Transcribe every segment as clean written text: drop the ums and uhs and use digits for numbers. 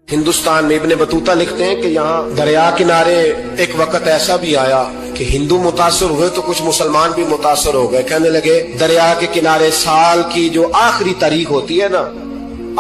ہندوستان میں ابن بطوطہ لکھتے ہیں کہ یہاں دریا کنارے ایک وقت ایسا بھی آیا کہ ہندو متاثر ہوئے تو کچھ مسلمان بھی متاثر ہو گئے. کہنے لگے دریا کے کنارے سال کی جو آخری تاریخ ہوتی ہے نا،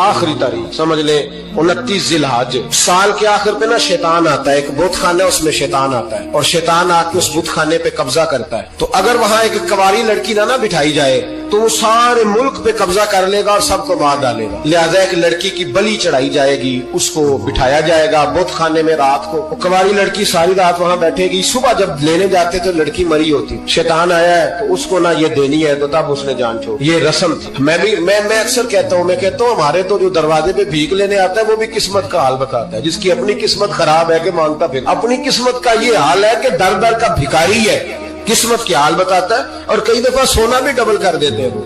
آخری تاریخ سمجھ لیں 29 ذی الحج، سال کے آخر پہ نا شیطان آتا ہے، ایک بت خانہ ہے اس میں شیطان آتا ہے اور شیطان آ کے اس بت خانے پہ قبضہ کرتا ہے. تو اگر وہاں ایک کنواری لڑکی نہ بٹھائی جائے تو وہ سارے ملک پہ قبضہ کر لے گا اور سب کو مار ڈالے گا. لہذا ایک لڑکی کی بلی چڑھائی جائے گی، اس کو بٹھایا جائے گا بت خانے میں رات کو. وہ کنواری لڑکی ساری رات وہاں بیٹھے گی، صبح جب لینے جاتے تو لڑکی مری ہوتی. شیطان آیا ہے تو اس کو نہ یہ دینی ہے تو تب اس نے جان چھوڑ. یہ رسم تھی. میں اکثر کہتا ہوں ہمارے تو جو دروازے پہ بھیک لینے آتا ہے وہ بھی قسمت کا حال بتاتا ہے. جس کی اپنی قسمت خراب ہے کہ مانگتا پھر اپنی قسمت کا یہ حال ہے کہ در در کا بھکاری ہے، قسمت کی حال بتاتا ہے. اور کئی دفعہ سونا بھی ڈبل کر دیتے ہیں. وہ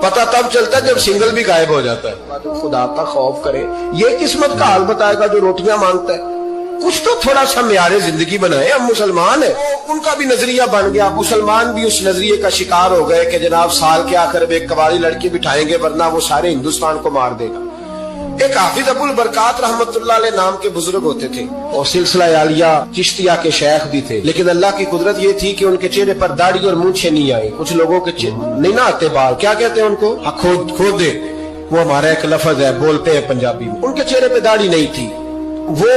پتہ تب چلتا ہے جب سنگل بھی غائب ہو جاتا ہے. خدا کا خوف کرے. یہ قسمت کا حال بتائے گا جو روٹیاں مانگتا ہے. کچھ تو تھوڑا سا معیار زندگی بنائے. ہم مسلمان ہیں، ان کا بھی نظریہ بن گیا. مسلمان بھی اس نظریے کا شکار ہو گئے کہ جناب سال کے آخر میں ایک کنواری لڑکی بٹھائیں گے ورنہ وہ سارے ہندوستان کو مار دے گا. ایک حافظ ابو البرکات رحمت اللہ علیہ نام کے بزرگ ہوتے تھے اور سلسلہ عالیہ چشتیہ کے شیخ بھی تھے. لیکن اللہ کی قدرت یہ تھی کہ ان کے چہرے پر داڑھی اور مونچھیں نہیں آئی. کچھ لوگوں کے نہیں نہ آتے بال، کیا کہتے ہیں ان کو؟ کھودے. وہ ہمارا ایک لفظ ہے، بولتے ہیں پنجابی میں. ان کے چہرے پہ داڑھی نہیں تھی. وہ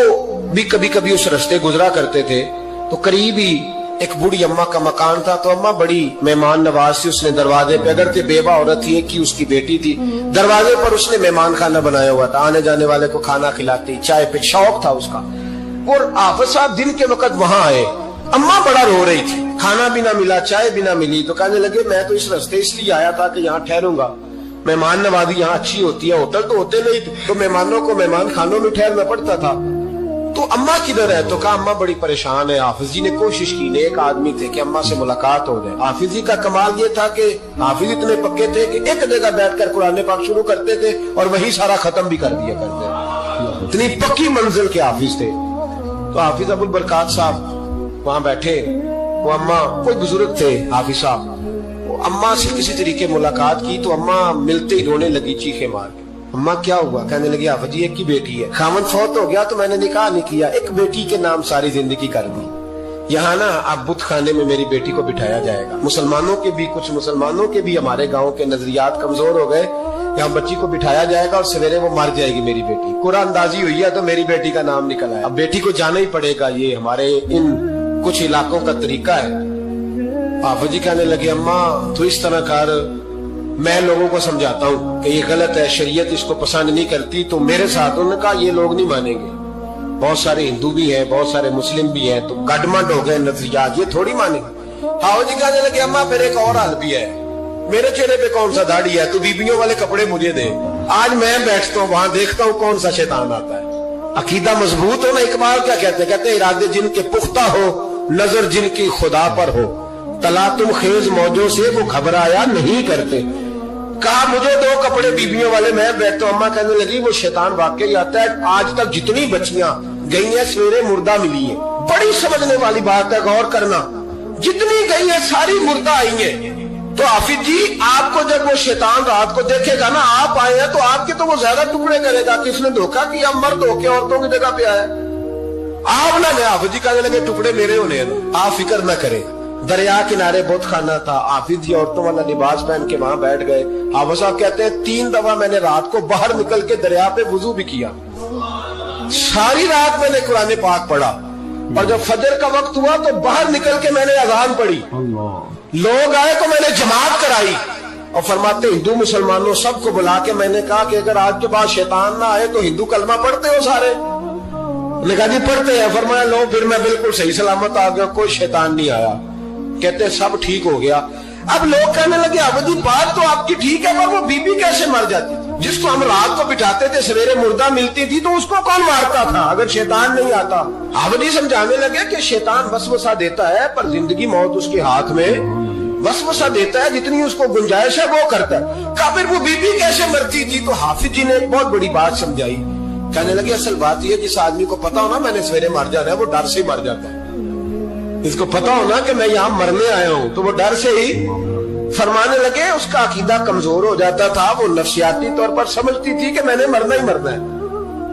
بھی کبھی کبھی اس رستے گزرا کرتے تھے تو قریب ہی ایک بوڑھی اماں کا مکان تھا. تو اماں بڑی مہمان نواز تھی. اس نے دروازے پہ، اگر بیوہ عورت تھی ایک کی اس کی بیٹی تھی، دروازے پر اس نے مہمان خانہ بنایا ہوا تھا. آنے جانے والے کو کھانا کھلاتی، چائے پہ شوق تھا اس کا. اور حافظ صاحب دن کے وقت وہاں آئے. اماں بڑا رو رہی تھی، کھانا بھی نہ ملا، چائے بھی نہ ملی. تو کہنے لگے میں تو اس رستے اس لیے آیا تھا کہ یہاں ٹھہروں گا. مہمان نوازی یہاں اچھی ہوتی ہے، ہوٹل تو ہوتے نہیں تو مہمانوں کو مہمان خانوں میں ٹھہرنا پڑتا تھا. تو اماں کدھر ہے؟ تو کہا اماں بڑی پریشان ہے. حافظ جی نے کوشش کی، نیک آدمی تھے، کہ اماں سے ملاقات ہو جائے. حافظ جی کا کمال یہ تھا کہ حافظ اتنے پکے تھے کہ ایک جگہ بیٹھ کر قرآن پاک شروع کرتے تھے اور وہی سارا ختم بھی کر دیا کرتے. اتنی پکی منزل کے حافظ تھے. تو حافظ ابو البرکات صاحب وہاں بیٹھے. وہ اماں کوئی بزرگ تھے حافظ صاحب، وہ اماں سے کسی طریقے ملاقات کی تو اماں ملتے ہی رونے لگی چیخے مار کے. اماں کیا ہوا؟ کہنے لگی حافظ جی ایک کی بیٹی ہے، خاوند فوت ہو گیا تو میں نے نکاح نہیں کیا، ایک بیٹی کے نام ساری زندگی کر دی. یہاں نا اب بت خانے میں میری بیٹی کو بٹھایا جائے گا. کچھ مسلمانوں کے بھی ہمارے گاؤں کے نظریات کمزور ہو گئے. یہاں بچی کو بٹھایا جائے گا اور سویرے وہ مر جائے گی میری بیٹی. قرآن اندازی ہوئی ہے تو میری بیٹی کا نام نکل آیا. اب بیٹی کو جانا ہی پڑے گا. یہ ہمارے ان کچھ علاقوں کا طریقہ ہے. حافظ جی کہنے لگے اماں تو اس طرح کر، میں لوگوں کو سمجھاتا ہوں کہ یہ غلط ہے، شریعت اس کو پسند نہیں کرتی. تو میرے ساتھ انہوں نے کہا یہ لوگ نہیں مانیں گے. بہت سارے ہندو بھی ہیں، بہت سارے مسلم بھی ہیں، تو گڈمنڈ ہو گئے نظریات، یہ تھوڑی مانیں گے. حافظ جی کہنے لگے اماں پھر ایک اور حل بھی ہے. میرے چہرے پہ کون سا داڑھی ہے؟ تو بیبیوں والے کپڑے مجھے دے. آج میں بیٹھتا ہوں وہاں دیکھتا ہوں کون سا شیطان آتا ہے. عقیدہ مضبوط ہو نا. اقبال کیا کہتے ہیں ارادے جن کے پختہ ہو، نظر جن کی خدا پر ہو، تلاطم خیز موجوں سے وہ گھبرایا نہیں کرتے. کہا مجھے دو کپڑے بیبیوں والے، میں بیٹھتا ہوں. اماں کہنے لگی وہ شیطان واقعی آتا ہے. آج تک جتنی بچیاں گئی ہیں سویرے مردہ ملی ہیں. بڑی سمجھنے والی بات ہے، غور کرنا. جتنی گئی ہیں ساری مردہ آئی ہیں. تو حافظ جی آپ کو جب وہ شیطان رات کو دیکھے گا نا، آپ آئے ہیں تو آپ کے تو وہ زیادہ ٹکڑے کرے گا کہ اس نے دھوکہ کیا، مرد ہو کے عورتوں کی جگہ پہ آیا. آپ نہ گئے. حافظ جی کہنے لگے ٹکڑے میرے ہونے ہیں، آپ فکر نہ کریں. دریا کنارے بت خانہ تھا. حافظ جی عورتوں والا لباس پہن کے وہاں بیٹھ گئے. حافظ صاحب کہتے ہیں 3 دفعہ میں نے رات کو باہر نکل کے دریا پہ وضو بھی کیا. ساری رات میں نے قرآن پاک پڑھا اور جب فجر کا وقت ہوا تو باہر نکل کے میں نے اذان پڑھی. لوگ آئے تو میں نے جماعت کرائی. اور فرماتے ہندو مسلمانوں سب کو بلا کے میں نے کہا کہ اگر آج کے بعد شیطان نہ آئے تو ہندو کلمہ پڑھتے ہو سارے؟ نے کہا جی پڑھتے ہیں. فرمایا لو پھر میں بالکل صحیح سلامت آ گیا، کوئی شیطان نہیں آیا. کہتے سب ٹھیک ہو گیا. اب لوگ کہنے لگے حافظ جی بات تو آپ کی ٹھیک ہے پر وہ بی بی کیسے مر جاتی تھی؟ جس کو ہم رات کو بٹھاتے تھے سویرے مردہ ملتی تھی تو اس کو کون مارتا تھا اگر شیطان نہیں آتا؟ حافظ جی سمجھانے لگے کہ شیطان وسوسہ دیتا ہے پر زندگی موت اس کے ہاتھ میں. وسوسہ دیتا ہے، جتنی اس کو گنجائش ہے وہ کرتا ہے. پھر وہ بی بی کیسے مرتی تھی؟ تو حافظ جی نے ایک بہت بڑی بات سمجھائی. کہنے لگے اصل بات یہ جس آدمی کو پتا ہو نا میں نے سویرے مر جانا ہے وہ ڈر سے ہی مر جاتا ہے. اس کو پتا ہو نا کہ میں یہاں مرنے آیا ہوں تو وہ ڈر سے ہی. فرمانے لگے اس کا عقیدہ کمزور ہو جاتا تھا، وہ نفسیاتی طور پر سمجھتی تھی کہ میں نے مرنا ہی مرنا ہے.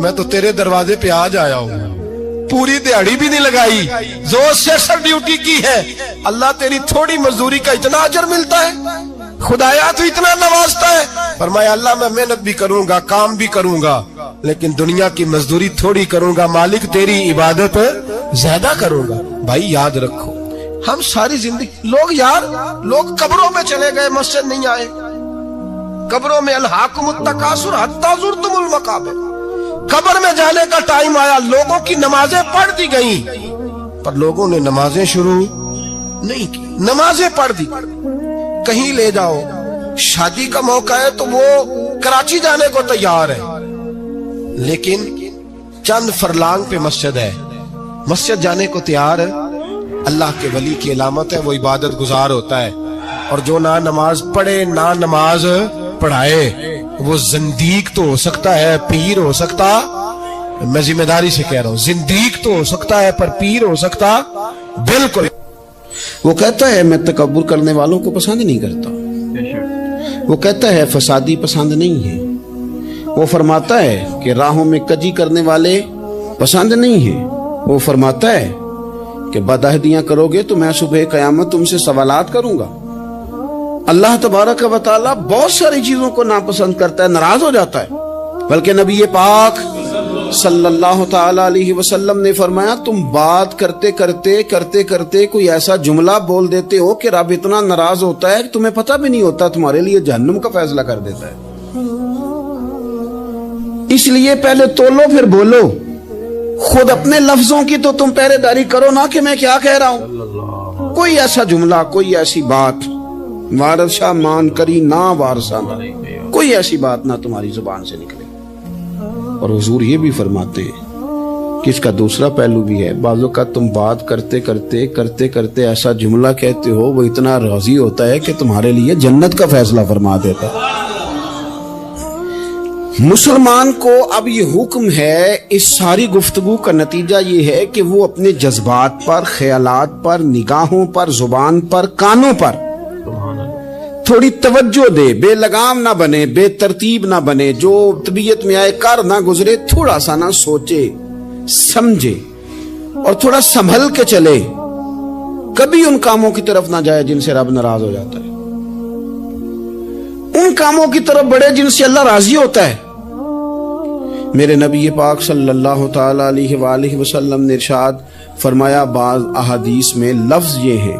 میں تو تیرے دروازے پہ آج آیا ہوں، پوری دیہڑی بھی نہیں لگائی، زور سے سر ڈیوٹی کی ہے، اللہ تیری تھوڑی مزدوری کا اتنا اجر ملتا ہے، خدایا تو اتنا نوازتا ہے۔ فرمایا اللہ میں محنت بھی کروں گا، کام بھی کروں گا، لیکن دنیا کی مزدوری تھوڑی کروں گا، مالک تیری عبادت زیادہ کروں گا۔ بھائی یاد رکھو، ہم ساری زندگی لوگ قبروں میں چلے گئے، مسجد نہیں آئے، قبروں میں الہاکم التکاثر حتی زرتم المقابر، قبر میں جانے کا ٹائم آیا، لوگوں کی نمازیں پڑھ دی گئیں، پر لوگوں نے نمازیں شروع نہیں کی، نمازیں پڑھ دی۔ کہیں لے جاؤ، شادی کا موقع ہے تو وہ کراچی جانے کو تیار ہے، لیکن چند فرلانگ پہ مسجد ہے، مسجد جانے کو تیار ہے۔ اللہ کے ولی کی علامت ہے وہ عبادت گزار ہوتا ہے، اور جو نہ نماز پڑھے نہ نماز پڑھائے وہ زندیق تو ہو سکتا ہے، پیر ہو سکتا، میں ذمہ داری سے کہہ رہا ہوں، زندیق تو ہو سکتا ہے پر پیر ہو سکتا بالکل۔ وہ کہتا ہے میں تکبر کرنے والوں کو پسند نہیں کرتا، وہ کہتا ہے فسادی پسند نہیں ہے، وہ فرماتا ہے کہ راہوں میں کجی کرنے والے پسند نہیں ہیں، وہ فرماتا ہے کہ بدعہدیاں کرو گے تو میں صبح قیامت تم سے سوالات کروں گا۔ اللہ تبارک و تعالیٰ بہت ساری چیزوں کو ناپسند کرتا ہے، ناراض ہو جاتا ہے، بلکہ نبی پاک صلی اللہ تعالی علیہ وسلم نے فرمایا تم بات کرتے کرتے کوئی ایسا جملہ بول دیتے ہو کہ رب اتنا ناراض ہوتا ہے کہ تمہیں پتہ بھی نہیں ہوتا، تمہارے لیے جہنم کا فیصلہ کر دیتا ہے۔ اس لیے پہلے تولو پھر بولو، خود اپنے لفظوں کی تو تم پہرے داری کرو نا کہ میں کیا کہہ رہا ہوں۔ کوئی ایسا جملہ، کوئی ایسی بات وارث شاہ مان کری نہ وارثہ نہ، کوئی ایسی بات نہ تمہاری زبان سے نکلے۔ اور حضور یہ بھی فرماتے ہیں کہ اس کا دوسرا پہلو بھی ہے، بعض اوقات تم بات کرتے ایسا جملہ کہتے ہو وہ اتنا راضی ہوتا ہے کہ تمہارے لیے جنت کا فیصلہ فرما دیتا ہے۔ مسلمان کو اب یہ حکم ہے، اس ساری گفتگو کا نتیجہ یہ ہے کہ وہ اپنے جذبات پر، خیالات پر، نگاہوں پر، زبان پر، کانوں پر تھوڑی توجہ دے، بے لگام نہ بنے، بے ترتیب نہ بنے، جو طبیعت میں آئے کر نہ گزرے، تھوڑا سا نہ سوچے سمجھے اور تھوڑا سنبھل کے چلے، کبھی ان کاموں کی طرف نہ جائے جن سے رب ناراض ہو جاتا ہے، ان کاموں کی طرف بڑھے جن سے اللہ راضی ہوتا ہے۔ میرے نبی پاک صلی اللہ تعالی علیہ وآلہ وسلم نے ارشاد فرمایا، بعض احادیث میں لفظ یہ ہے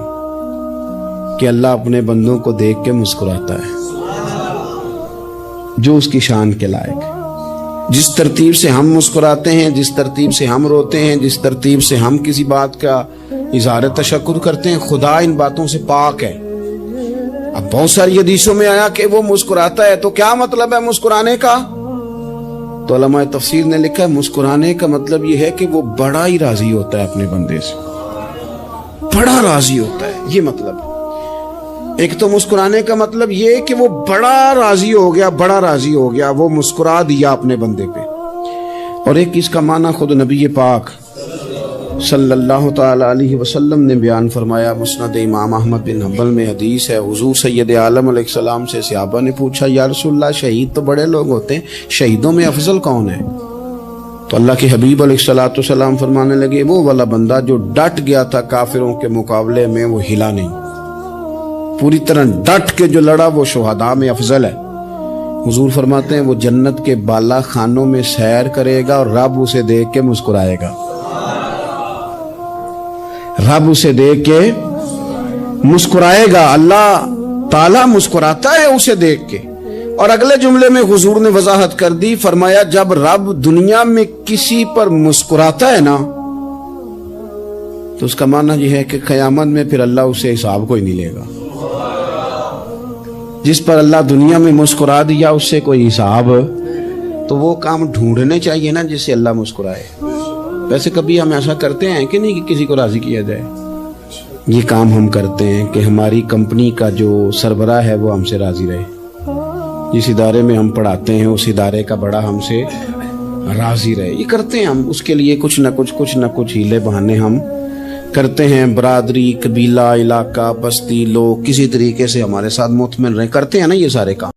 کہ اللہ اپنے بندوں کو دیکھ کے مسکراتا ہے جو اس کی شان کے لائق ہے۔ جس ترتیب سے ہم مسکراتے ہیں، جس ترتیب سے ہم روتے ہیں، جس ترتیب سے ہم کسی بات کا اظہار تشکر کرتے ہیں، خدا ان باتوں سے پاک ہے۔ اب بہت ساری حدیثوں میں آیا کہ وہ مسکراتا ہے، تو کیا مطلب ہے مسکرانے کا؟ تو علماء تفسیر نے لکھا ہے مسکرانے کا مطلب یہ ہے کہ وہ بڑا ہی راضی ہوتا ہے اپنے بندے سے، بڑا راضی ہوتا ہے، یہ مطلب۔ ایک تو مسکرانے کا مطلب یہ کہ وہ بڑا راضی ہو گیا، وہ مسکرا دیا اپنے بندے پہ، اور ایک اس کا معنی خود نبی پاک صلی اللہ تعالی علیہ وسلم نے بیان فرمایا۔ مسند امام احمد بن حنبل میں حدیث ہے، حضور سید عالم علیہ السلام سے صحابہ نے پوچھا یا رسول اللہ شہید تو بڑے لوگ ہوتے ہیں، شہیدوں میں افضل کون ہے؟ تو اللہ کے حبیب علیہ السلام فرمانے لگے وہ والا بندہ جو ڈٹ گیا تھا کافروں کے مقابلے میں، وہ ہلا نہیں، پوری طرح ڈٹ کے جو لڑا وہ شہداء میں افضل ہے۔ حضور فرماتے ہیں وہ جنت کے بالا خانوں میں سیر کرے گا اور رب اسے دیکھ کے مسکرائے گا، رب اسے دیکھ کے مسکرائے گا، اللہ تعالیٰ مسکراتا ہے اسے دیکھ کے۔ اور اگلے جملے میں حضور نے وضاحت کر دی، فرمایا جب رب دنیا میں کسی پر مسکراتا ہے نا تو اس کا معنی یہ ہے کہ قیامت میں پھر اللہ اسے حساب کوئی نہیں لے گا۔ جس پر اللہ دنیا میں مسکرا دیا اس سے کوئی حساب، تو وہ کام ڈھونڈنے چاہیے نا جس سے اللہ مسکرائے۔ ویسے کبھی ہم ایسا کرتے ہیں کہ نہیں کہ کسی کو راضی کیا جائے؟ یہ کام ہم کرتے ہیں کہ ہماری کمپنی کا جو سربراہ ہے وہ ہم سے راضی رہے، جس ادارے میں ہم پڑھاتے ہیں اس ادارے کا بڑا ہم سے راضی رہے، یہ کرتے ہیں ہم، اس کے لیے کچھ نہ کچھ ہیلے بہانے ہم کرتے ہیں، برادری، قبیلہ، علاقہ، بستی، لوگ کسی طریقے سے ہمارے ساتھ مطمئن رہیں، کرتے ہیں نا یہ سارے کام۔